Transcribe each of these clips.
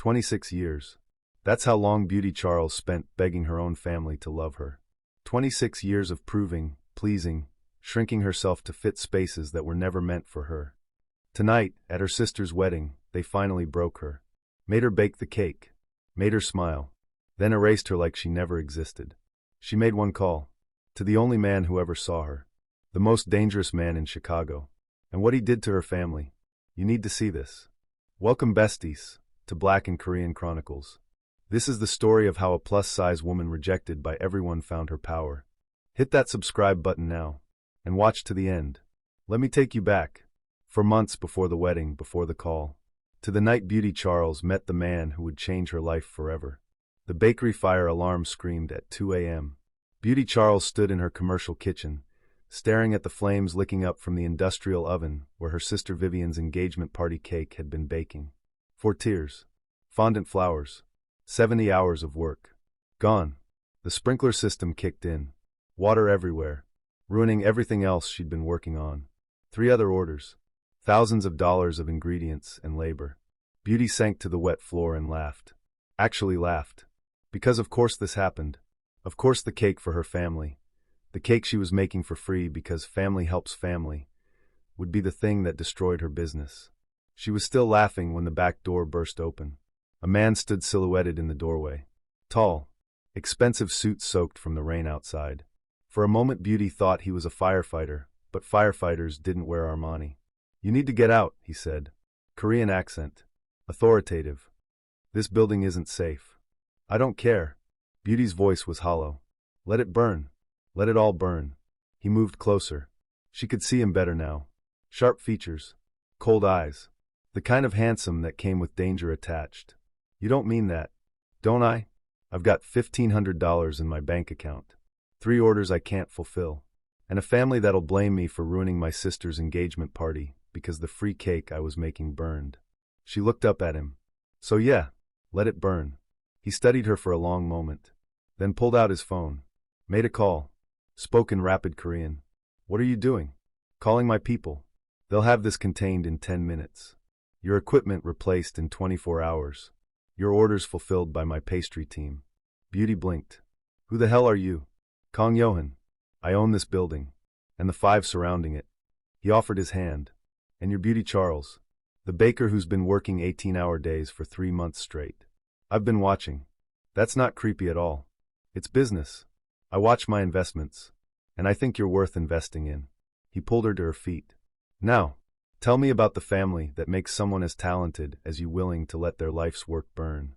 26 years. That's how long Beauty Charles spent begging her own family to love her. 26 years of proving, pleasing, shrinking herself to fit spaces that were never meant for her. Tonight, at her sister's wedding, they finally broke her. Made her bake the cake. Made her smile. Then erased her like she never existed. She made one call. To the only man who ever saw her. The most dangerous man in Chicago. And what he did to her family. You need to see this. Welcome, besties, to Black and Korean Chronicles. This is the story of how a plus-size woman rejected by everyone found her power. Hit that subscribe button now. And watch to the end. Let me take you back. For months before the wedding, before the call. To the night Beauty Charles met the man who would change her life forever. The bakery fire alarm screamed at 2 a.m. Beauty Charles stood in her commercial kitchen, staring at the flames licking up from the industrial oven where her sister Vivian's engagement party cake had been baking. 4 tears. Fondant flowers. 70 hours of work. Gone. The sprinkler system kicked in. Water everywhere. Ruining everything else she'd been working on. 3 other orders. Thousands of dollars of ingredients and labor. Beauty sank to the wet floor and laughed. Actually laughed. Because of course this happened. Of course the cake for her family. The cake she was making for free because family helps family. Would be the thing that destroyed her business. She was still laughing when the back door burst open. A man stood silhouetted in the doorway. Tall. Expensive suit soaked from the rain outside. For a moment Beauty thought he was a firefighter, but firefighters didn't wear Armani. You need to get out, he said. Korean accent. Authoritative. This building isn't safe. I don't care. Beauty's voice was hollow. Let it burn. Let it all burn. He moved closer. She could see him better now. Sharp features. Cold eyes. The kind of handsome that came with danger attached. You don't mean that, don't I? I've got $1,500 in my bank account. 3 orders I can't fulfill. And a family that'll blame me for ruining my sister's engagement party because the free cake I was making burned. She looked up at him. So yeah, let it burn. He studied her for a long moment. Then pulled out his phone. Made a call. Spoke in rapid Korean. What are you doing? Calling my people. They'll have this contained in 10 minutes. Your equipment replaced in 24 hours. Your orders fulfilled by my pastry team. Beauty blinked. Who the hell are you? Kang Yohan. I own this building. And the 5 surrounding it. He offered his hand. And you're Beauty Charles. The baker who's been working 18-hour days for 3 months straight. I've been watching. That's not creepy at all. It's business. I watch my investments. And I think you're worth investing in. He pulled her to her feet. Now, tell me about the family that makes someone as talented as you willing to let their life's work burn.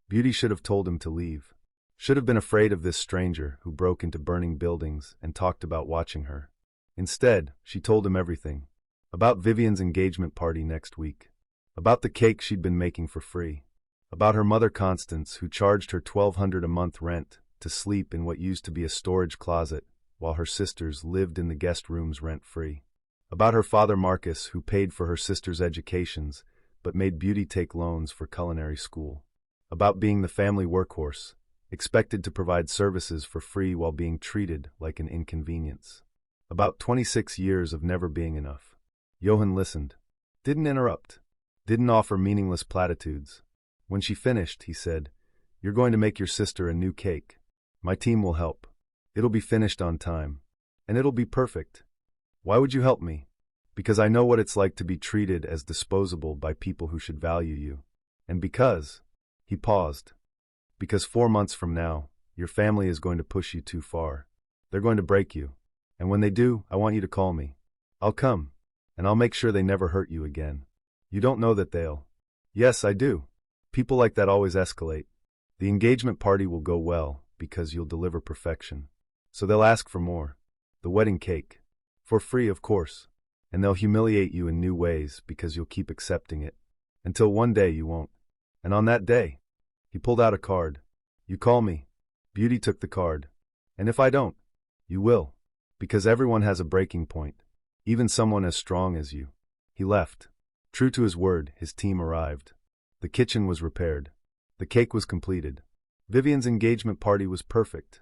Beauty should have told him to leave. Should have been afraid of this stranger who broke into burning buildings and talked about watching her. Instead, she told him everything. About Vivian's engagement party next week. About the cake she'd been making for free. About her mother Constance who charged her $1,200 a month rent to sleep in what used to be a storage closet while her sisters lived in the guest rooms rent-free. About her father Marcus who paid for her sister's educations but made Beauty take loans for culinary school. About being the family workhorse, expected to provide services for free while being treated like an inconvenience. About 26 years of never being enough. Yohan listened. Didn't interrupt. Didn't offer meaningless platitudes. When she finished, he said, You're going to make your sister a new cake. My team will help. It'll be finished on time. And it'll be perfect. Why would you help me? Because I know what it's like to be treated as disposable by people who should value you. And because, he paused. Because 4 months from now, your family is going to push you too far. They're going to break you. And when they do, I want you to call me. I'll come. And I'll make sure they never hurt you again. You don't know that they'll. Yes, I do. People like that always escalate. The engagement party will go well because you'll deliver perfection. So they'll ask for more. The wedding cake. For free, of course. And they'll humiliate you in new ways because you'll keep accepting it. Until one day you won't. And on that day, he pulled out a card. You call me. Beauty took the card. And if I don't, you will. Because everyone has a breaking point. Even someone as strong as you. He left. True to his word, his team arrived. The kitchen was repaired. The cake was completed. Vivian's engagement party was perfect.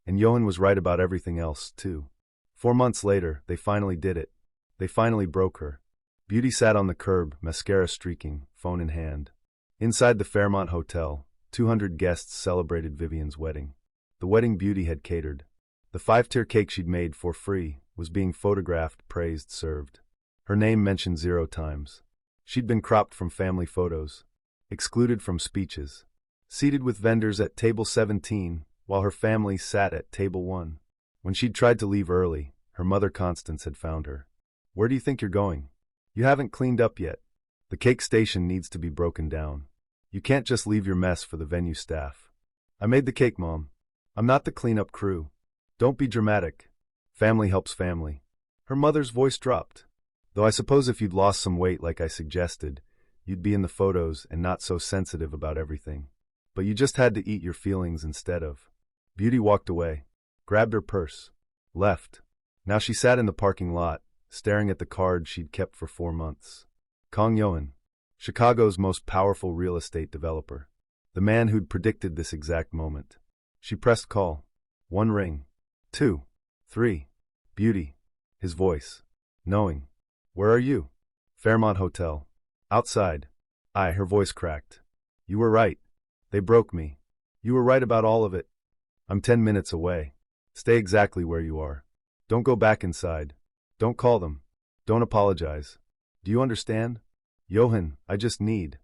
And Yohan was right about everything else, too. 4 months later, they finally did it. They finally broke her. Beauty sat on the curb, mascara streaking, phone in hand. Inside the Fairmont Hotel, 200 guests celebrated Vivian's wedding. The wedding Beauty had catered. The 5-tier cake she'd made for free was being photographed, praised, served. Her name mentioned 0 times. She'd been cropped from family photos, excluded from speeches, seated with vendors at table 17 while her family sat at table 1. When she'd tried to leave early, her mother Constance had found her. "Where do you think you're going? You haven't cleaned up yet. The cake station needs to be broken down. You can't just leave your mess for the venue staff." "I made the cake, Mom. I'm not the cleanup crew." "Don't be dramatic. Family helps family." Her mother's voice dropped. "Though I suppose if you'd lost some weight like I suggested, you'd be in the photos and not so sensitive about everything. But you just had to eat your feelings instead of." Beauty walked away, grabbed her purse, left. Now she sat in the parking lot, staring at the card she'd kept for 4 months. Kang Yohan, Chicago's most powerful real estate developer. The man who'd predicted this exact moment. She pressed call. 1 ring. 2. 3. Beauty. His voice. Knowing. "Where are you?" "Fairmont Hotel." "Outside." Her voice cracked. "You were right. They broke me. You were right about all of it. I'm 10 minutes away. Stay exactly where you are. Don't go back inside. Don't call them. Don't apologize. Do you understand?" "Yohan, I just need.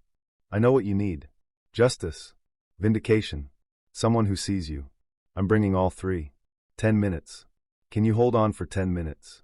I know what you need. Justice. Vindication. Someone who sees you. I'm bringing all 3. 10 minutes. Can you hold on for 10 minutes?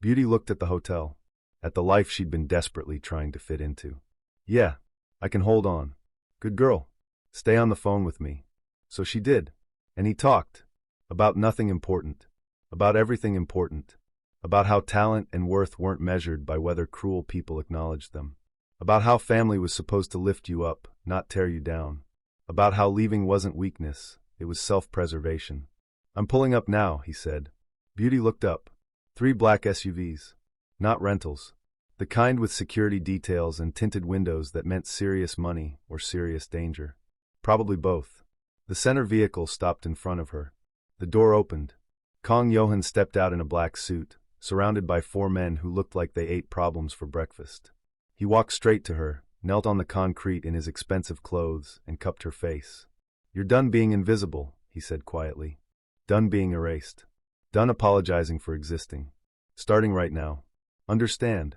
Beauty looked at the hotel, at the life she'd been desperately trying to fit into. "Yeah, I can hold on. Good girl. Stay on the phone with me." So she did. And he talked. About nothing important. About everything important. About how talent and worth weren't measured by whether cruel people acknowledged them. About how family was supposed to lift you up, not tear you down. About how leaving wasn't weakness, it was self-preservation. "I'm pulling up now," he said. Beauty looked up. 3 black SUVs. Not rentals. The kind with security details and tinted windows that meant serious money or serious danger. Probably both. The center vehicle stopped in front of her. The door opened. Kang Yohan stepped out in a black suit, surrounded by 4 men who looked like they ate problems for breakfast. He walked straight to her, knelt on the concrete in his expensive clothes, and cupped her face. "You're done being invisible," he said quietly. "Done being erased. Done apologizing for existing. Starting right now. Understand?"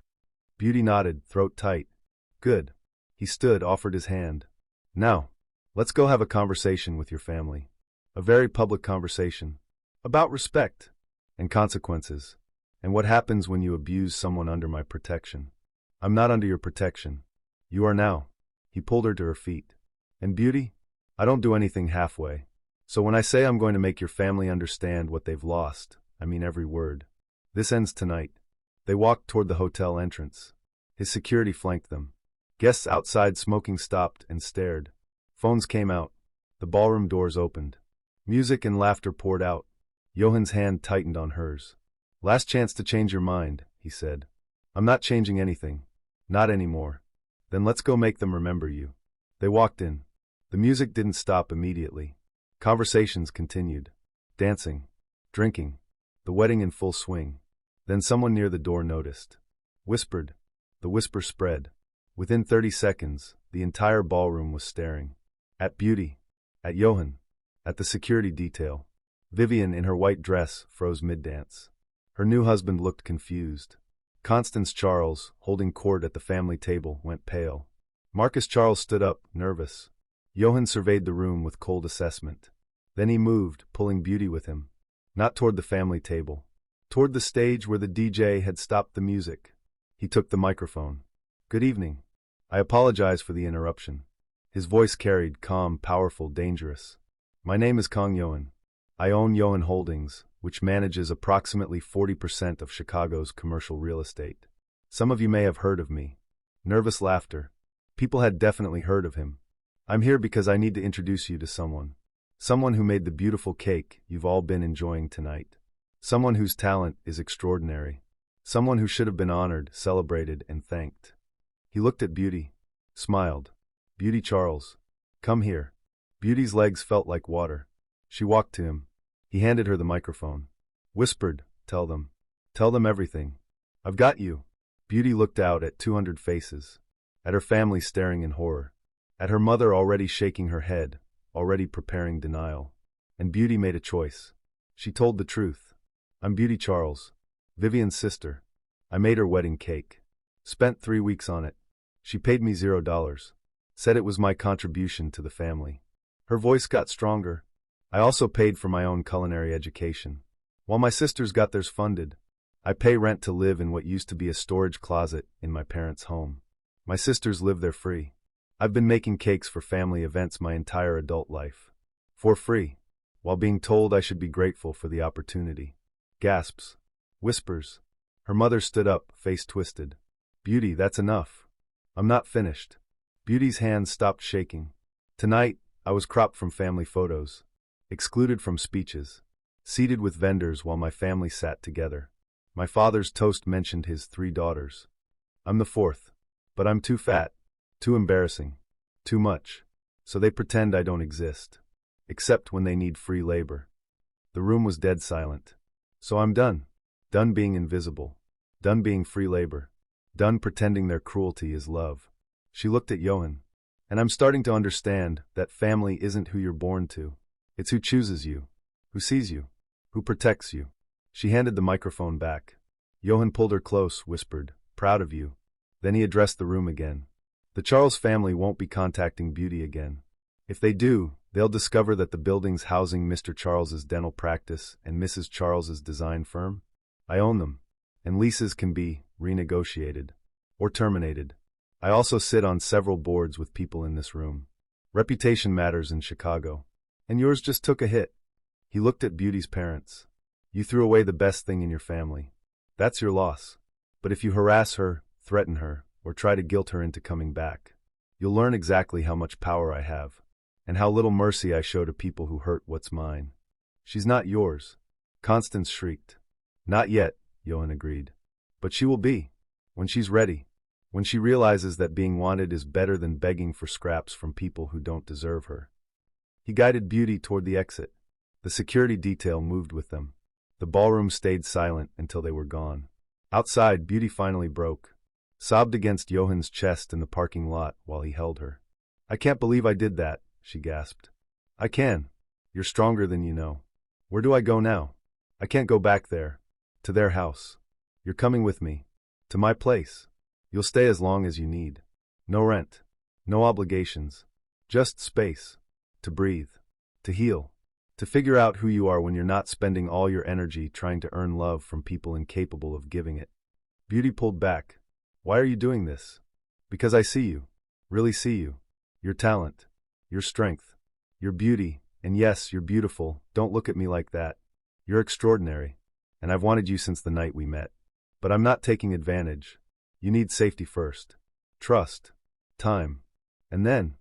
Beauty nodded, throat tight. "Good." He stood, offered his hand. "Now, let's go have a conversation with your family. A very public conversation. About respect. And consequences. And what happens when you abuse someone under my protection. I'm not under your protection. You are now." He pulled her to her feet. "And Beauty, I don't do anything halfway. So when I say I'm going to make your family understand what they've lost, I mean every word. This ends tonight." They walked toward the hotel entrance. His security flanked them. Guests outside smoking stopped and stared. Phones came out. The ballroom doors opened. Music and laughter poured out. Yohan's hand tightened on hers. "Last chance to change your mind," he said. "I'm not changing anything. Not anymore." "Then let's go make them remember you." They walked in. The music didn't stop immediately. Conversations continued. Dancing. Drinking. The wedding in full swing. Then someone near the door noticed. Whispered. The whisper spread. Within 30 seconds, the entire ballroom was staring. At Beauty. At Yohan. At the security detail. Vivian, in her white dress, froze mid-dance. Her new husband looked confused. Constance Charles, holding court at the family table, went pale. Marcus Charles stood up, nervous. Yohan surveyed the room with cold assessment. Then he moved, pulling Beauty with him. Not toward the family table. Toward the stage where the DJ had stopped the music. He took the microphone. "Good evening. I apologize for the interruption." His voice carried, calm, powerful, dangerous. "My name is Kang Yohan. I own Yohan Holdings, which manages approximately 40% of Chicago's commercial real estate. Some of you may have heard of me." Nervous laughter. People had definitely heard of him. "I'm here because I need to introduce you to someone. Someone who made the beautiful cake you've all been enjoying tonight. Someone whose talent is extraordinary. Someone who should have been honored, celebrated, and thanked." He looked at Beauty. Smiled. "Beauty Charles. Come here." Beauty's legs felt like water. She walked to him. He handed her the microphone. Whispered, "Tell them. Tell them everything. I've got you." Beauty looked out at 200 faces. At her family staring in horror. At her mother already shaking her head, already preparing denial. And Beauty made a choice. She told the truth. I'm Beauty Charles, Vivian's sister. I made her wedding cake. Spent 3 weeks on it. She paid me $0. Said it was my contribution to the family. Her voice got stronger. I also paid for my own culinary education. While my sisters got theirs funded, I pay rent to live in what used to be a storage closet in my parents' home. My sisters live there free. I've been making cakes for family events my entire adult life. For free, while being told I should be grateful for the opportunity. Gasps. Whispers. Her mother stood up, face twisted. Beauty, that's enough. I'm not finished. Beauty's hands stopped shaking. Tonight, I was cropped from family photos. Excluded from speeches. Seated with vendors while my family sat together. My father's toast mentioned his 3 daughters. I'm the 4th. But I'm too fat. Too embarrassing. Too much. So they pretend I don't exist. Except when they need free labor. The room was dead silent. So I'm done. Done being invisible. Done being free labor. Done pretending their cruelty is love. She looked at Yohan. And I'm starting to understand that family isn't who you're born to. It's who chooses you. Who sees you. Who protects you. She handed the microphone back. Yohan pulled her close, whispered, "Proud of you." Then he addressed the room again. The Charles family won't be contacting Beauty again. If they do, they'll discover that the building's housing Mr. Charles's dental practice and Mrs. Charles's design firm. I own them, and leases can be renegotiated or terminated. I also sit on several boards with people in this room. Reputation matters in Chicago. And yours just took a hit. He looked at Beauty's parents. You threw away the best thing in your family. That's your loss. But if you harass her, threaten her, or try to guilt her into coming back, you'll learn exactly how much power I have, and how little mercy I show to people who hurt what's mine. She's not yours. Constance shrieked. Not yet, Yohan agreed. But she will be. When she's ready. When she realizes that being wanted is better than begging for scraps from people who don't deserve her. He guided Beauty toward the exit. The security detail moved with them. The ballroom stayed silent until they were gone. Outside, Beauty finally broke. Sobbed against Yohan's chest in the parking lot while he held her. I can't believe I did that, she gasped. I can. You're stronger than you know. Where do I go now? I can't go back there. To their house. You're coming with me. To my place. You'll stay as long as you need. No rent. No obligations. Just space. To breathe. To heal. To figure out who you are when you're not spending all your energy trying to earn love from people incapable of giving it. Beauty pulled back. Why are you doing this? Because I see you. Really see you. Your talent. Your strength. Your beauty. And yes, you're beautiful. Don't look at me like that. You're extraordinary. And I've wanted you since the night we met. But I'm not taking advantage. You need safety first. Trust. Time. And then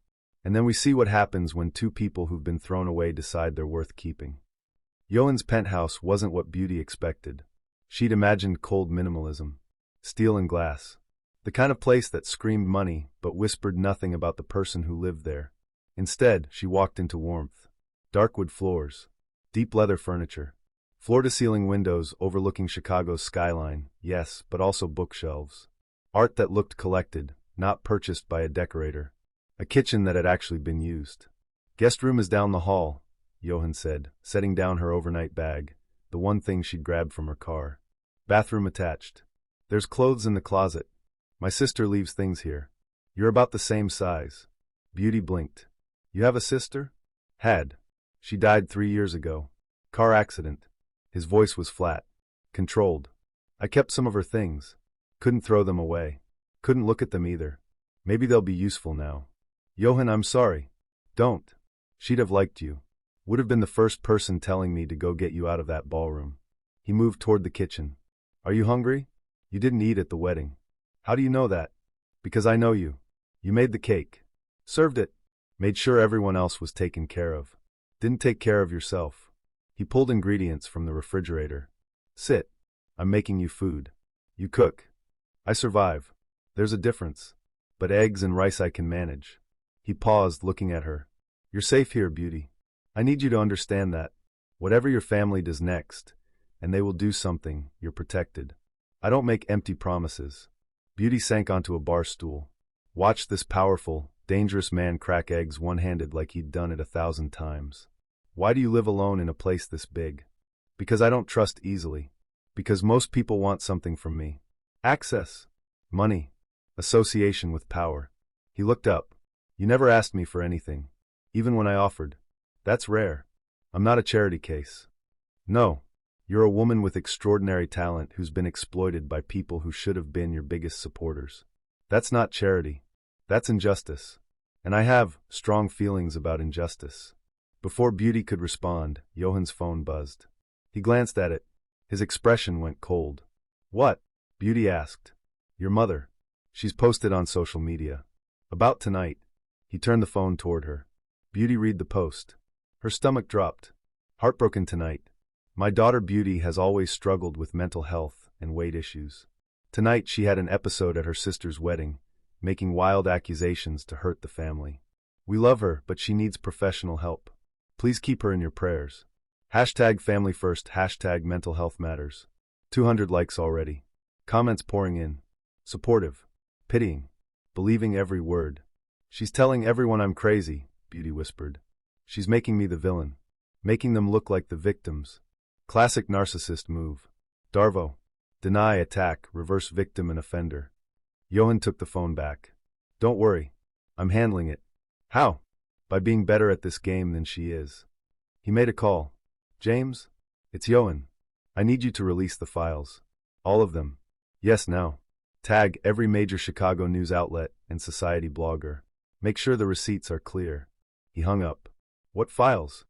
we see what happens when 2 people who've been thrown away decide they're worth keeping. Yohan's penthouse wasn't what Beauty expected. She'd imagined cold minimalism. Steel and glass. The kind of place that screamed money but whispered nothing about the person who lived there. Instead, she walked into warmth. Dark wood floors. Deep leather furniture. Floor-to-ceiling windows overlooking Chicago's skyline, yes, but also bookshelves. Art that looked collected, not purchased by a decorator. A kitchen that had actually been used. Guest room is down the hall, Yohan said, setting down her overnight bag, the one thing she'd grabbed from her car. Bathroom attached. There's clothes in the closet. My sister leaves things here. You're about the same size. Beauty blinked. You have a sister? Had. She died 3 years ago. Car accident. His voice was flat. Controlled. I kept some of her things. Couldn't throw them away. Couldn't look at them either. Maybe they'll be useful now. Yohan, I'm sorry. Don't. She'd have liked you. Would have been the first person telling me to go get you out of that ballroom. He moved toward the kitchen. Are you hungry? You didn't eat at the wedding. How do you know that? Because I know you. You made the cake. Served it. Made sure everyone else was taken care of. Didn't take care of yourself. He pulled ingredients from the refrigerator. Sit. I'm making you food. You cook. I survive. There's a difference. But eggs and rice I can manage. He paused, looking at her. You're safe here, Beauty. I need you to understand that. Whatever your family does next, and they will do something, you're protected. I don't make empty promises. Beauty sank onto a bar stool. Watched this powerful, Dangerous man crack eggs one-handed like he'd done it 1,000 times. Why do you live alone in a place this big? Because I don't trust easily. Because most people want something from me. Access. Money. Association with power. He looked up. You never asked me for anything. Even when I offered. That's rare. I'm not a charity case. No. You're a woman with extraordinary talent who's been exploited by people who should have been your biggest supporters. That's not charity. That's injustice. And I have strong feelings about injustice. Before Beauty could respond, Yohan's phone buzzed. He glanced at it. His expression went cold. What? Beauty asked. Your mother. She's posted on social media. About tonight. He turned the phone toward her. Beauty read the post. Her stomach dropped. Heartbroken tonight. My daughter Beauty has always struggled with mental health and weight issues. Tonight she had an episode at her sister's wedding, making wild accusations to hurt the family. We love her, but she needs professional help. Please keep her in your prayers. #family first, #mental health matters. 200 likes already. Comments pouring in. Supportive. Pitying. Believing every word. She's telling everyone I'm crazy, Beauty whispered. She's making me the villain. Making them look like the victims. Classic narcissist move. Darvo. Deny, attack, reverse victim and offender. Yohan took the phone back. Don't worry. I'm handling it. How? By being better at this game than she is. He made a call. James? It's Yohan. I need you to release the files. All of them. Yes, now. Tag every major Chicago news outlet and society blogger. Make sure the receipts are clear. He hung up. What files?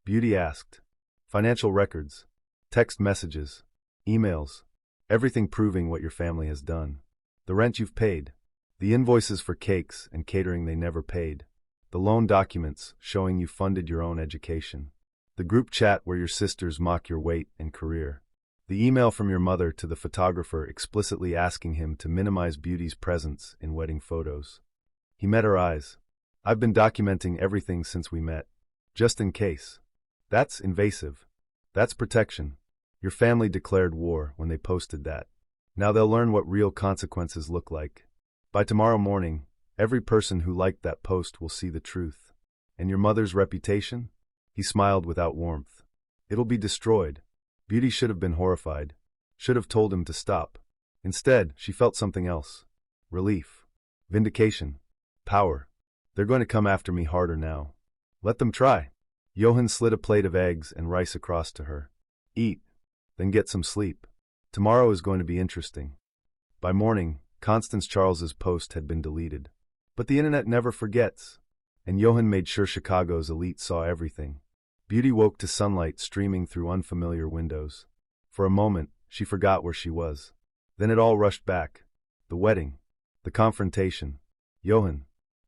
Beauty asked. Financial records. Text messages. Emails. Everything proving what your family has done. The rent you've paid. The invoices for cakes and catering they never paid. The loan documents showing you funded your own education. The group chat where your sisters mock your weight and career. The email from your mother to the photographer explicitly asking him to minimize Beauty's presence in wedding photos. He met her eyes. I've been documenting everything since we met. Just in case. That's invasive. That's protection. Your family declared war when they posted that. Now they'll learn what real consequences look like. By tomorrow morning, every person who liked that post will see the truth. And your mother's reputation? He smiled without warmth. It'll be destroyed. Beauty should have been horrified. Should have told him to stop. Instead, she felt something else. Relief. Vindication. Power. They're going to come after me harder now. Let them try. Yohan slid a plate of eggs and rice across to her. Eat. Then get some sleep. Tomorrow is going to be interesting. By morning, Constance Charles's post had been deleted. But the internet never forgets. And Yohan made sure Chicago's elite saw everything. Beauty woke to sunlight streaming through unfamiliar windows. For a moment, she forgot where she was. Then it all rushed back. The wedding. The confrontation. Yohan.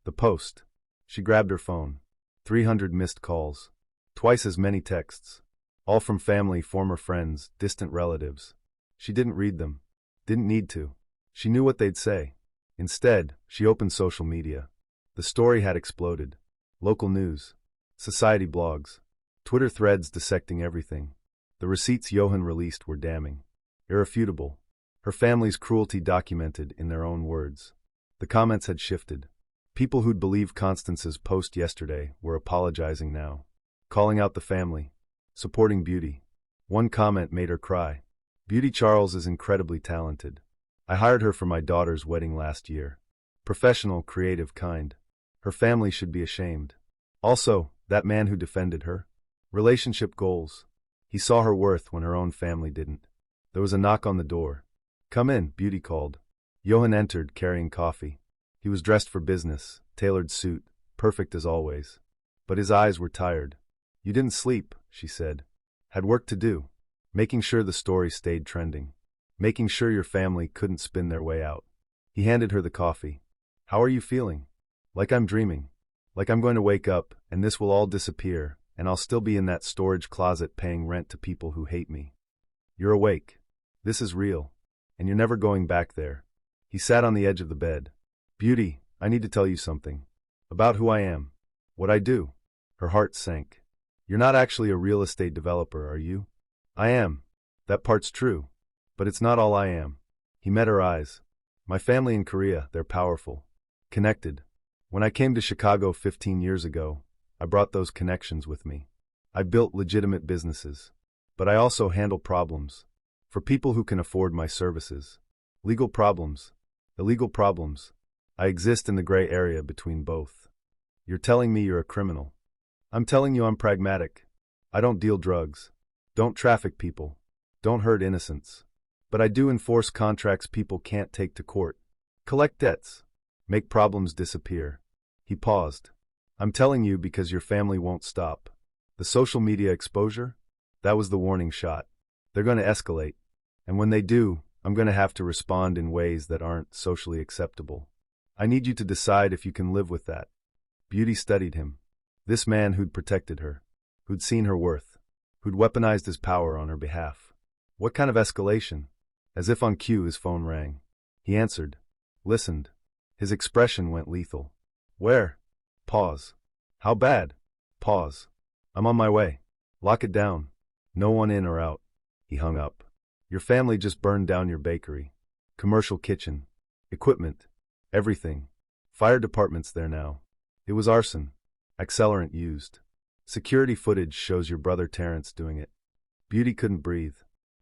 The post. She grabbed her phone. 300 missed calls. Twice as many texts. All from family, former friends, distant relatives. She didn't read them. Didn't need to. She knew what they'd say. Instead, she opened social media. The story had exploded. Local news. Society blogs. Twitter threads dissecting everything. The receipts Yohan released were damning. Irrefutable. Her family's cruelty documented in their own words. The comments had shifted. People who'd believed Constance's post yesterday were apologizing now. Calling out the family. Supporting Beauty. One comment made her cry. Beauty Charles is incredibly talented. I hired her for my daughter's wedding last year. Professional, creative, kind. Her family should be ashamed. Also, that man who defended her. Relationship goals. He saw her worth when her own family didn't. There was a knock on the door. Come in, Beauty called. Yohan entered, carrying coffee. He was dressed for business, tailored suit, perfect as always. But his eyes were tired. You didn't sleep, she said. Had work to do. Making sure the story stayed trending. Making sure your family couldn't spin their way out. He handed her the coffee. How are you feeling? Like I'm dreaming. Like I'm going to wake up, and this will all disappear, and I'll still be in that storage closet paying rent to people who hate me. You're awake. This is real. And you're never going back there. He sat on the edge of the bed. Beauty, I need to tell you something. About who I am. What I do. Her heart sank. You're not actually a real estate developer, are you? I am. That part's true. But it's not all I am. He met her eyes. My family in Korea, they're powerful. Connected. When I came to Chicago 15 years ago, I brought those connections with me. I built legitimate businesses. But I also handle problems. For people who can afford my services. Legal problems. Illegal problems. I exist in the gray area between both. You're telling me you're a criminal. I'm telling you I'm pragmatic. I don't deal drugs. Don't traffic people. Don't hurt innocents. But I do enforce contracts people can't take to court. Collect debts. Make problems disappear. He paused. I'm telling you because your family won't stop. The social media exposure? That was the warning shot. They're going to escalate. And when they do, I'm going to have to respond in ways that aren't socially acceptable. I need you to decide if you can live with that. Beauty studied him. This man who'd protected her. Who'd seen her worth. Who'd weaponized his power on her behalf. What kind of escalation? As if on cue, his phone rang. He answered. Listened. His expression went lethal. Where? Pause. How bad? Pause. I'm on my way. Lock it down. No one in or out. He hung up. Your family just burned down your bakery. Commercial kitchen. Equipment. Everything. Fire department's there now. It was arson. Accelerant used. Security footage shows your brother Terrence doing it. Beauty couldn't breathe.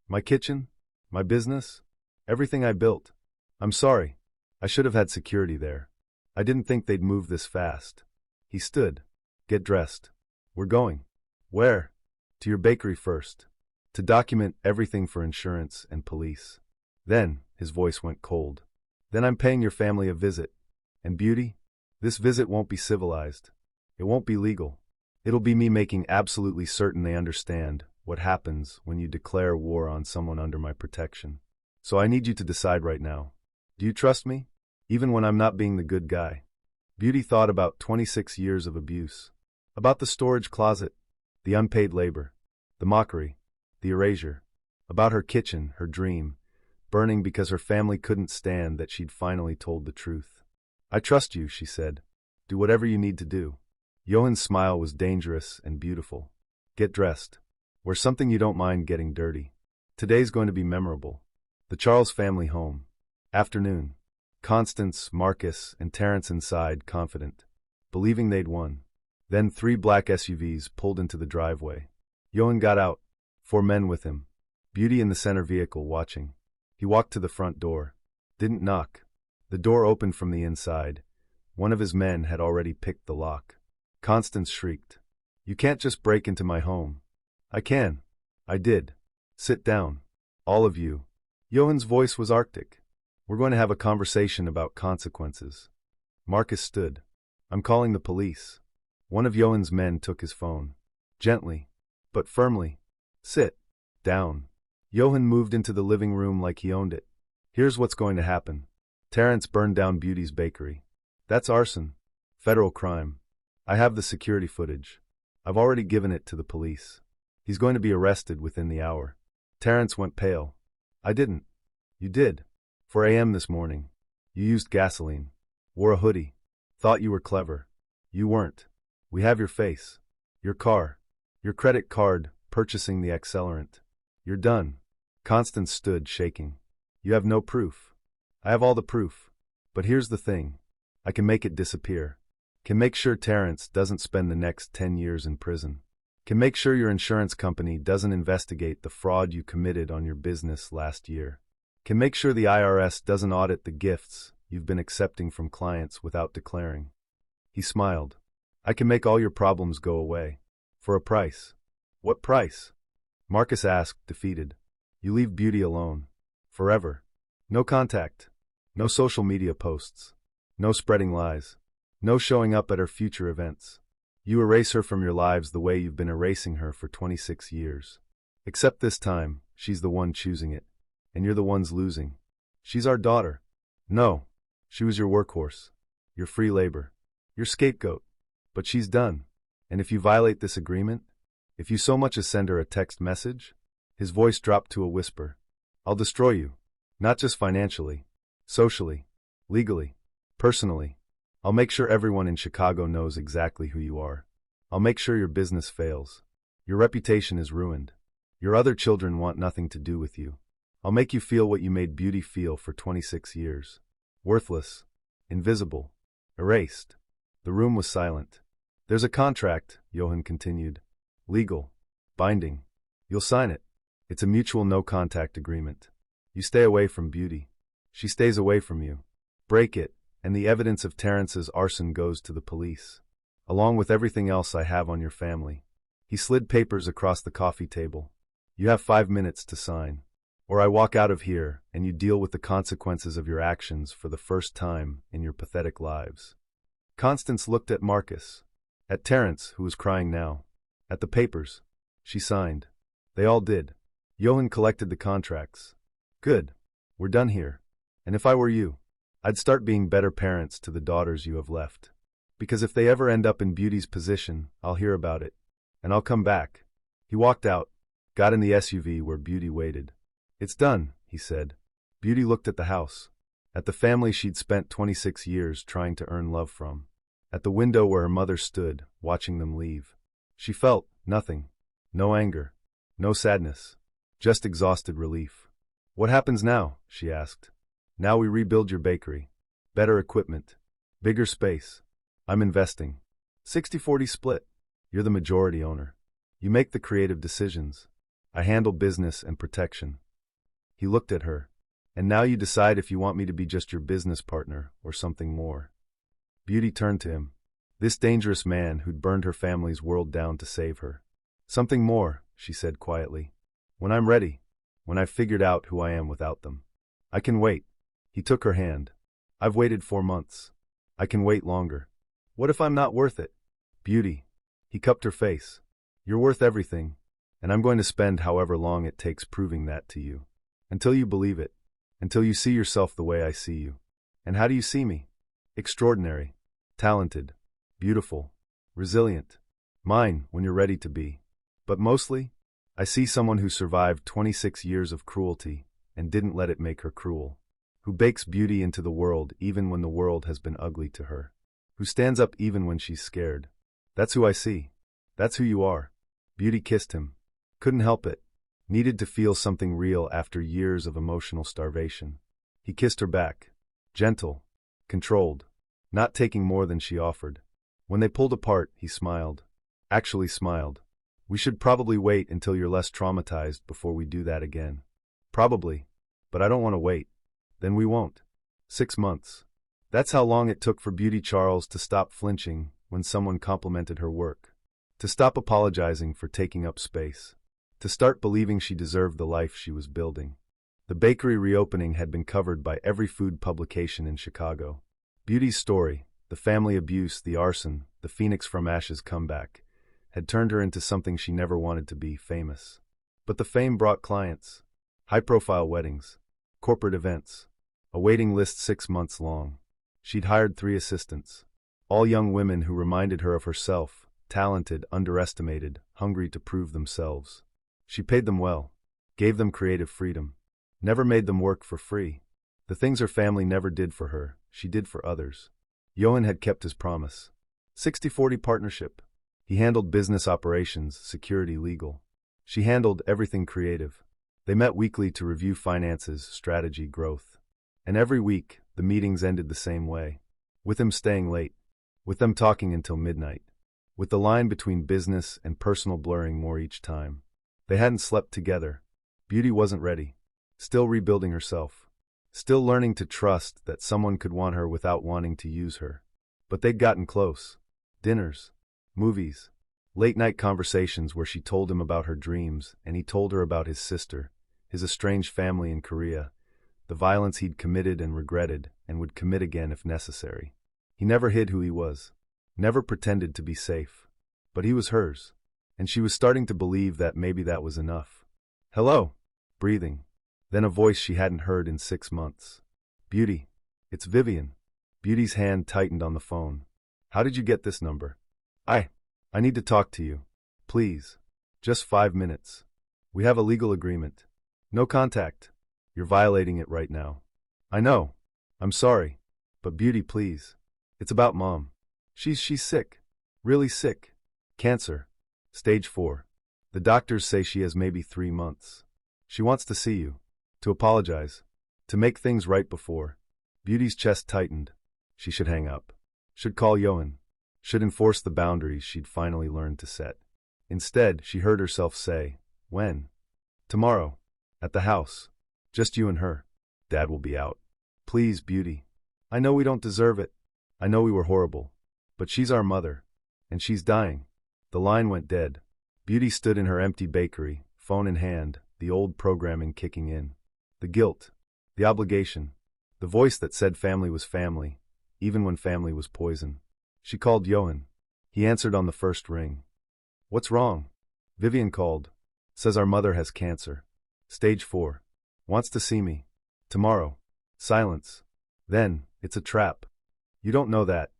My kitchen? My business? Everything I built. I'm sorry. I should have had security there. I didn't think they'd move this fast. He stood. Get dressed. We're going. Where? To your bakery first. To document everything for insurance and police. Then, his voice went cold. Then I'm paying your family a visit. And Beauty? This visit won't be civilized. It won't be legal. It'll be me making absolutely certain they understand what happens when you declare war on someone under my protection. So I need you to decide right now. Do you trust me? Even when I'm not being the good guy. Beauty thought about 26 years of abuse. About the storage closet. The unpaid labor. The mockery. The erasure. About her kitchen, her dream, burning because her family couldn't stand that she'd finally told the truth. I trust you, she said. Do whatever you need to do. Yohan's smile was dangerous and beautiful. Get dressed. Wear something you don't mind getting dirty. Today's going to be memorable. The Charles family home. Afternoon. Constance, Marcus, and Terrence inside, confident, believing they'd won. Then 3 black SUVs pulled into the driveway. Yohan got out. 4 men with him. Beauty in the center vehicle watching. He walked to the front door. Didn't knock. The door opened from the inside. One of his men had already picked the lock. Constance shrieked. You can't just break into my home. I can. I did. Sit down. All of you. Yohan's voice was arctic. We're going to have a conversation about consequences. Marcus stood. I'm calling the police. One of Yohan's men took his phone. Gently, but firmly. Sit. Down. Yohan moved into the living room like he owned it. Here's what's going to happen. Terrence burned down Beauty's bakery. That's arson. Federal crime. I have the security footage. I've already given it to the police. He's going to be arrested within the hour. Terrence went pale. I didn't. You did. 4 a.m. this morning. You used gasoline. Wore a hoodie. Thought you were clever. You weren't. We have your face. Your car. Your credit card, purchasing the accelerant. You're done. Constance stood, shaking. You have no proof. I have all the proof. But here's the thing. I can make it disappear. Can make sure Terrence doesn't spend the next 10 years in prison. Can make sure your insurance company doesn't investigate the fraud you committed on your business last year. Can make sure the IRS doesn't audit the gifts you've been accepting from clients without declaring. He smiled. I can make all your problems go away. For a price. What price? Marcus asked, defeated. You leave Beauty alone. Forever. No contact. No social media posts. No spreading lies. No showing up at her future events. You erase her from your lives the way you've been erasing her for 26 years. Except this time, she's the one choosing it. And you're the ones losing. She's our daughter. No. She was your workhorse. Your free labor. Your scapegoat. But she's done. And if you violate this agreement, if you so much as send her a text message, his voice dropped to a whisper. I'll destroy you. Not just financially. Socially. Legally. Personally. I'll make sure everyone in Chicago knows exactly who you are. I'll make sure your business fails. Your reputation is ruined. Your other children want nothing to do with you. I'll make you feel what you made Beauty feel for 26 years. Worthless. Invisible. Erased. The room was silent. There's a contract, Yohan continued. Legal. Binding. You'll sign it. It's a mutual no-contact agreement. You stay away from Beauty. She stays away from you. Break it, and the evidence of Terrence's arson goes to the police. Along with everything else I have on your family. He slid papers across the coffee table. You have 5 minutes to sign. Or I walk out of here, and you deal with the consequences of your actions for the first time in your pathetic lives. Constance looked at Marcus. At Terrence, who was crying now. At the papers. She signed. They all did. Yohan collected the contracts. Good. We're done here. And if I were you, I'd start being better parents to the daughters you have left. Because if they ever end up in Beauty's position, I'll hear about it. And I'll come back. He walked out, got in the SUV where Beauty waited. It's done, he said. Beauty looked at the house. At the family she'd spent 26 years trying to earn love from. At the window where her mother stood, watching them leave. She felt nothing. No anger. No sadness. Just exhausted relief. What happens now? She asked. Now we rebuild your bakery. Better equipment. Bigger space. I'm investing. 60-40 split. You're the majority owner. You make the creative decisions. I handle business and protection. He looked at her. And now you decide if you want me to be just your business partner or something more. Beauty turned to him. This dangerous man who'd burned her family's world down to save her. Something more, she said quietly. When I'm ready. When I've figured out who I am without them. I can wait. He took her hand. I've waited 4 months. I can wait longer. What if I'm not worth it? Beauty. He cupped her face. You're worth everything. And I'm going to spend however long it takes proving that to you. Until you believe it. Until you see yourself the way I see you. And how do you see me? Extraordinary. Talented. Beautiful. Resilient. Mine when you're ready to be. But mostly, I see someone who survived 26 years of cruelty and didn't let it make her cruel. Who bakes beauty into the world even when the world has been ugly to her. Who stands up even when she's scared. That's who I see. That's who you are. Beauty kissed him. Couldn't help it. Needed to feel something real after years of emotional starvation. He kissed her back. Gentle. Controlled. Not taking more than she offered. When they pulled apart, he smiled. Actually smiled. We should probably wait until you're less traumatized before we do that again. Probably. But I don't want to wait. Then we won't. 6 months. That's how long it took for Beauty Charles to stop flinching when someone complimented her work. To stop apologizing for taking up space. To start believing she deserved the life she was building. The bakery reopening had been covered by every food publication in Chicago. Beauty's story, the family abuse, the arson, the Phoenix from Ashes comeback, had turned her into something she never wanted to be, famous. But the fame brought clients. High-profile weddings. Corporate events. A waiting list 6 months long. She'd hired 3 assistants. All young women who reminded her of herself, talented, underestimated, hungry to prove themselves. She paid them well. Gave them creative freedom. Never made them work for free. The things her family never did for her, she did for others. Yohan had kept his promise. 60-40 partnership. He handled business operations, security, legal. She handled everything creative. They met weekly to review finances, strategy, growth. And every week, the meetings ended the same way. With him staying late. With them talking until midnight. With the line between business and personal blurring more each time. They hadn't slept together. Beauty wasn't ready. Still rebuilding herself. Still learning to trust that someone could want her without wanting to use her. But they'd gotten close. Dinners. Movies. Late-night conversations where she told him about her dreams and he told her about his sister, his estranged family in Korea, the violence he'd committed and regretted and would commit again if necessary. He never hid who he was. Never pretended to be safe. But he was hers. And she was starting to believe that maybe that was enough. Hello. Breathing. Then a voice she hadn't heard in 6 months. Beauty. It's Vivian. Beauty's hand tightened on the phone. How did you get this number? I need to talk to you. Please. Just 5 minutes. We have a legal agreement. No contact. You're violating it right now. I know. I'm sorry. But Beauty, please. It's about Mom. She's sick. Really sick. Cancer. Stage 4. The doctors say she has maybe 3 months. She wants to see you. To apologize. To make things right before. Beauty's chest tightened. She should hang up. Should call Yohan. should enforce the boundaries she'd finally learned to set. Instead, she heard herself say, "When?" "Tomorrow. At the house. Just you and her. Dad will be out." "Please, Beauty. I know we don't deserve it. I know we were horrible. But she's our mother. And she's dying." The line went dead. Beauty stood in her empty bakery, phone in hand, the old programming kicking in. The guilt. The obligation. The voice that said family was family, even when family was poison. She called Yohan. He answered on the first ring. "What's wrong?" Vivian called. "Says our mother has cancer. Stage 4. Wants to see me. Tomorrow." Silence. Then, "It's a trap." "You don't know that."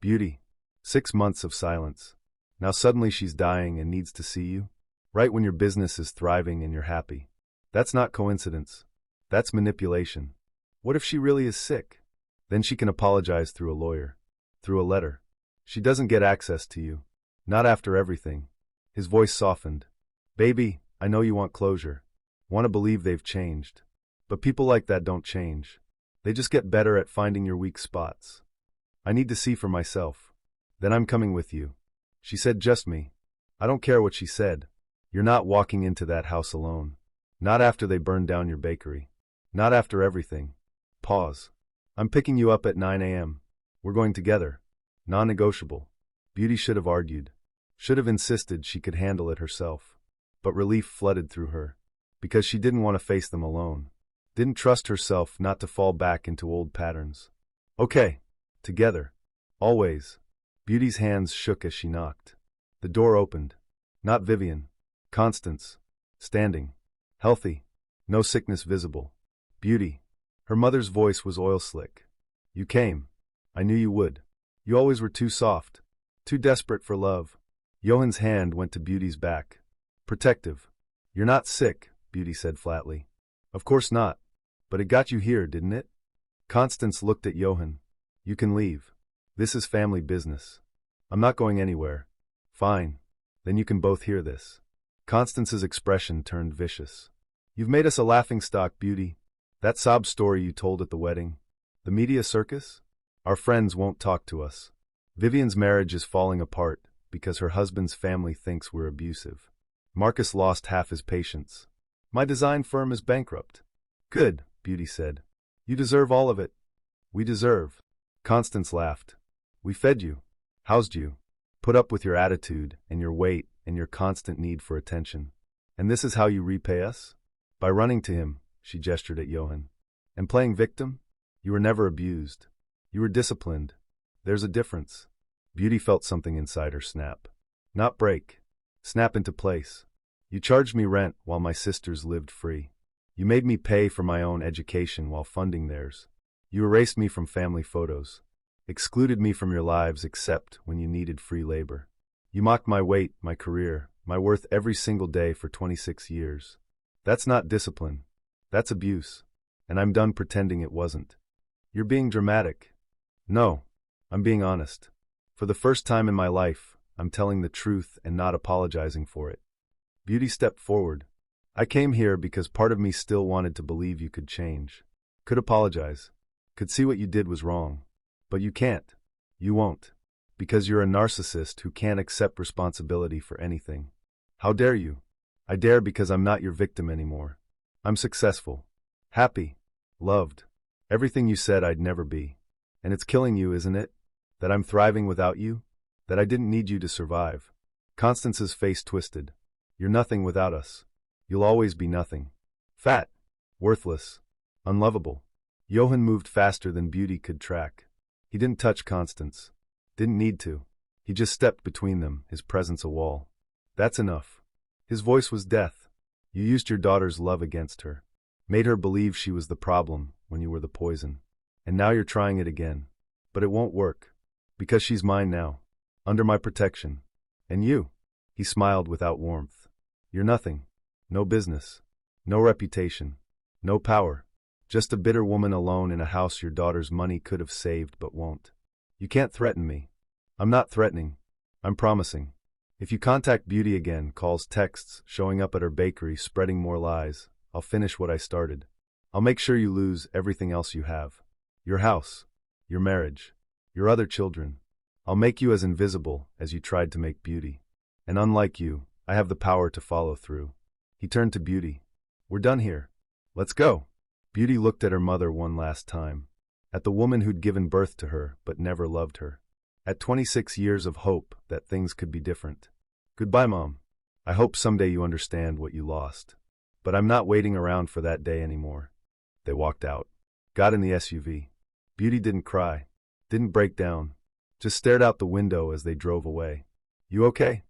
Beauty. 6 months of silence. Now suddenly she's dying and needs to see you? Right when your business is thriving and you're happy. That's not coincidence. That's manipulation. What if she really is sick? Then she can apologize through a lawyer. Through a letter. She doesn't get access to you. Not after everything. His voice softened. "Baby, I know you want closure. Want to believe they've changed. But people like that don't change. They just get better at finding your weak spots. I need to see for myself. Then I'm coming with you." She said, "Just me." "I don't care what she said. You're not walking into that house alone. Not after they burned down your bakery. Not after everything." Pause. "I'm picking you up at 9 a.m. We're going together. Non-negotiable." Beauty should have argued. Should have insisted she could handle it herself. But relief flooded through her. Because she didn't want to face them alone. Didn't trust herself not to fall back into old patterns. "Okay. Together. Always." Beauty's hands shook as she knocked. The door opened. Not Vivian. Constance. Standing. Healthy. No sickness visible. "Beauty." Her mother's voice was oil-slick. "You came. I knew you would. You always were too soft. Too desperate for love." Yohan's hand went to Beauty's back. Protective. "You're not sick," Beauty said flatly. "Of course not. But it got you here, didn't it?" Constance looked at Yohan. "You can leave. This is family business." "I'm not going anywhere." "Fine. Then you can both hear this." Constance's expression turned vicious. "You've made us a laughingstock, Beauty. That sob story you told at the wedding. The media circus? Our friends won't talk to us. Vivian's marriage is falling apart because her husband's family thinks we're abusive. Marcus lost half his patience. My design firm is bankrupt." "Good," Beauty said. "You deserve all of it." "We deserve." Constance laughed. "We fed you. Housed you. Put up with your attitude and your weight and your constant need for attention. And this is how you repay us? By running to him," she gestured at Yohan. "And playing victim? You were never abused. You were disciplined. There's a difference." Beauty felt something inside her snap. Not break. Snap into place. "You charged me rent while my sisters lived free. You made me pay for my own education while funding theirs. You erased me from family photos. Excluded me from your lives except when you needed free labor. You mocked my weight, my career, my worth every single day for 26 years. That's not discipline. That's abuse. And I'm done pretending it wasn't." "You're being dramatic." "No. I'm being honest. For the first time in my life, I'm telling the truth and not apologizing for it." Beauty stepped forward. "I came here because part of me still wanted to believe you could change. Could apologize. Could see what you did was wrong. But you can't. You won't. Because you're a narcissist who can't accept responsibility for anything. How dare you?" "I dare because I'm not your victim anymore. I'm successful. Happy. Loved. Everything you said I'd never be. And it's killing you, isn't it? That I'm thriving without you? That I didn't need you to survive." Constance's face twisted. "You're nothing without us. You'll always be nothing. Fat. Worthless. Unlovable." Yohan moved faster than Beauty could track. He didn't touch Constance. Didn't need to. He just stepped between them, his presence a wall. "That's enough." His voice was death. "You used your daughter's love against her. Made her believe she was the problem when you were the poison. And now you're trying it again. But it won't work. Because she's mine now. Under my protection. And you?" He smiled without warmth. "You're nothing. No business. No reputation. No power. Just a bitter woman alone in a house your daughter's money could have saved but won't. You can't threaten me." "I'm not threatening. I'm promising. If you contact Beauty again, calls, texts, showing up at her bakery, spreading more lies, I'll finish what I started. I'll make sure you lose everything else you have. Your house. Your marriage. Your other children. I'll make you as invisible as you tried to make Beauty. And unlike you, I have the power to follow through. He turned to Beauty. We're done here. Let's go. Beauty looked at her mother one last time. At the woman who'd given birth to her but never loved her. At 26 years of hope that things could be different. Goodbye, Mom. I hope someday you understand what you lost. But I'm not waiting around for that day anymore. They walked out. Got in the SUV. Beauty didn't cry. Didn't break down. Just stared out the window as they drove away. You okay?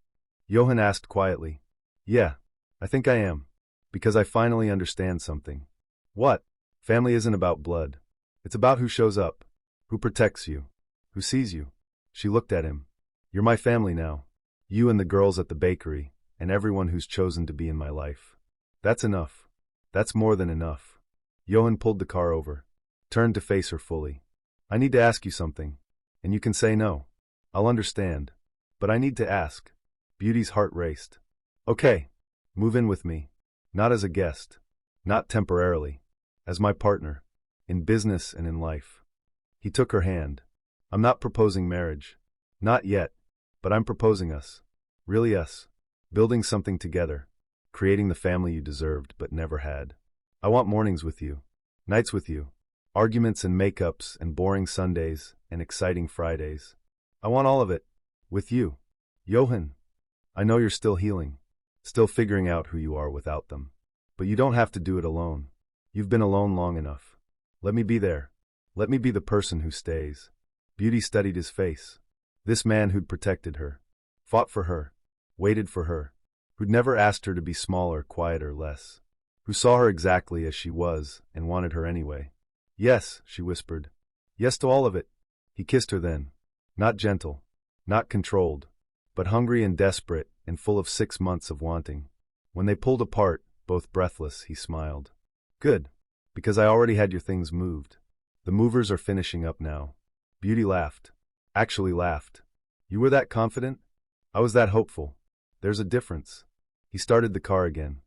Yohan asked quietly. Yeah, I think I am. Because I finally understand something. What? Family isn't about blood. It's about who shows up. Who protects you. Who sees you. She looked at him. You're my family now. You and the girls at the bakery, and everyone who's chosen to be in my life. That's enough. That's more than enough. Yohan pulled the car over. Turned to face her fully. I need to ask you something. And you can say no. I'll understand. But I need to ask. Beauty's heart raced. Okay. Move in with me. Not as a guest. Not temporarily. As my partner. In business and in life. He took her hand. I'm not proposing marriage. Not yet. But I'm proposing us. Really us. Building something together. Creating the family you deserved but never had. I want mornings with you. Nights with you. Arguments and makeups and boring Sundays and exciting Fridays. I want all of it. With you. Yohan. I know you're still healing. Still figuring out who you are without them. But you don't have to do it alone. You've been alone long enough. Let me be there. Let me be the person who stays. Beauty studied his face. This man who'd protected her. Fought for her. Waited for her. Who'd never asked her to be smaller, quieter, less. Who saw her exactly as she was and wanted her anyway. Yes, she whispered. Yes to all of it. He kissed her then. Not gentle. Not controlled. But hungry and desperate and full of 6 months of wanting. When they pulled apart, both breathless, he smiled. Good. Because I already had your things moved. The movers are finishing up now. Beauty laughed. Actually laughed. You were that confident? I was that hopeful. There's a difference. He started the car again.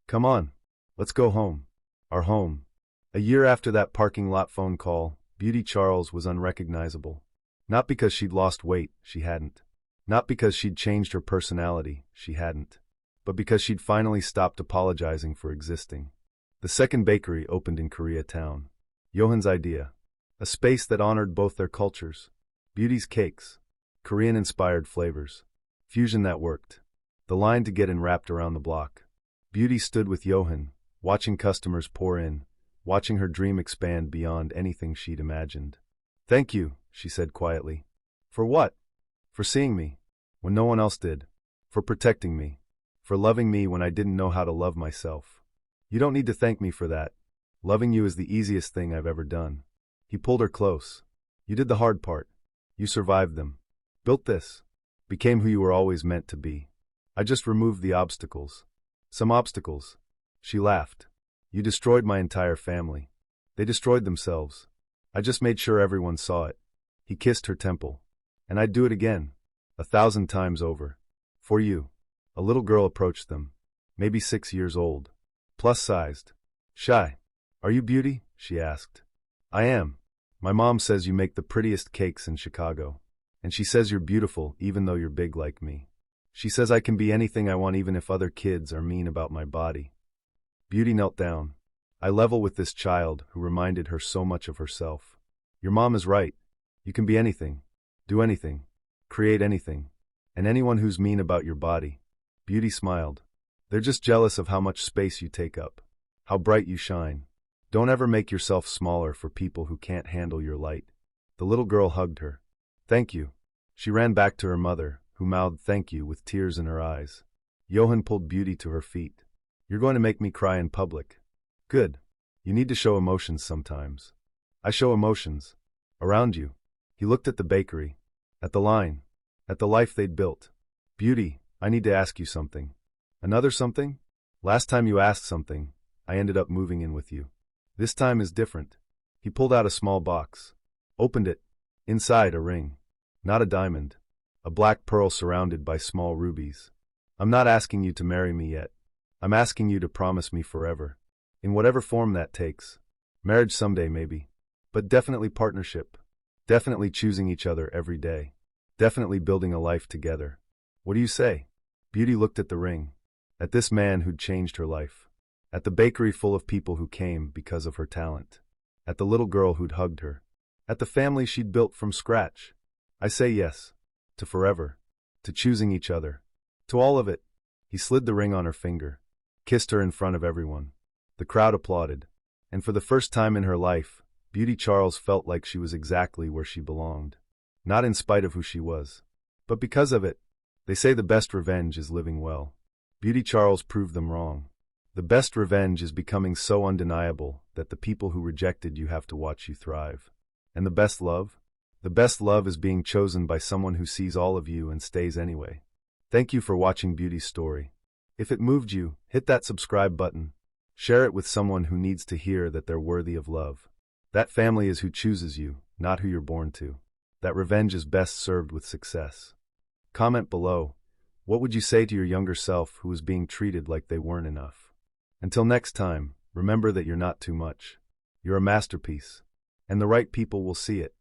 Come on. Let's go home. Our home. A year after that parking lot phone call, Beauty Charles was unrecognizable. Not because she'd lost weight, she hadn't. Not because she'd changed her personality, she hadn't. But because she'd finally stopped apologizing for existing. The second bakery opened in Koreatown. Yohan's idea. A space that honored both their cultures. Beauty's cakes. Korean-inspired flavors. Fusion that worked. The line to get in wrapped around the block. Beauty stood with Yohan, watching customers pour in, watching her dream expand beyond anything she'd imagined. Thank you, she said quietly. For what? For seeing me, when no one else did. For protecting me. For loving me when I didn't know how to love myself. You don't need to thank me for that. Loving you is the easiest thing I've ever done. He pulled her close. You did the hard part. You survived them. Built this. Became who you were always meant to be. I just removed the obstacles. Some obstacles. She laughed. You destroyed my entire family. They destroyed themselves. I just made sure everyone saw it. He kissed her temple. And I'd do it again. 1,000 times over. For you. A little girl approached them. Maybe 6 years old. Plus-sized. Shy. Are you Beauty? She asked. I am. My mom says you make the prettiest cakes in Chicago. And she says you're beautiful even though you're big like me. She says I can be anything I want even if other kids are mean about my body. Beauty knelt down. I level with this child who reminded her so much of herself. Your mom is right. You can be anything. Do anything. Create anything. And anyone who's mean about your body. Beauty smiled. They're just jealous of how much space you take up. How bright you shine. Don't ever make yourself smaller for people who can't handle your light. The little girl hugged her. Thank you. She ran back to her mother, who mouthed thank you with tears in her eyes. Yohan pulled Beauty to her feet. You're going to make me cry in public. Good. You need to show emotions sometimes. I show emotions. Around you. He looked at the bakery. At the line. At the life they'd built. Beauty, I need to ask you something. Another something? Last time you asked something, I ended up moving in with you. This time is different. He pulled out a small box. Opened it. Inside, a ring. Not a diamond. A black pearl surrounded by small rubies. I'm not asking you to marry me yet. I'm asking you to promise me forever. In whatever form that takes. Marriage someday maybe. But definitely partnership. Definitely choosing each other every day. Definitely building a life together. What do you say? Beauty looked at the ring. At this man who'd changed her life. At the bakery full of people who came because of her talent. At the little girl who'd hugged her. At the family she'd built from scratch. I say yes. To forever. To choosing each other. To all of it. He slid the ring on her finger. Kissed her in front of everyone. The crowd applauded. And for the first time in her life, Beauty Charles felt like she was exactly where she belonged. Not in spite of who she was, but because of it. They say the best revenge is living well. Beauty Charles proved them wrong. The best revenge is becoming so undeniable that the people who rejected you have to watch you thrive. And the best love? The best love is being chosen by someone who sees all of you and stays anyway. Thank you for watching Beauty's story. If it moved you, hit that subscribe button. Share it with someone who needs to hear that they're worthy of love. That family is who chooses you, not who you're born to. That revenge is best served with success. Comment below. What would you say to your younger self who was being treated like they weren't enough? Until next time, remember that you're not too much. You're a masterpiece. And the right people will see it.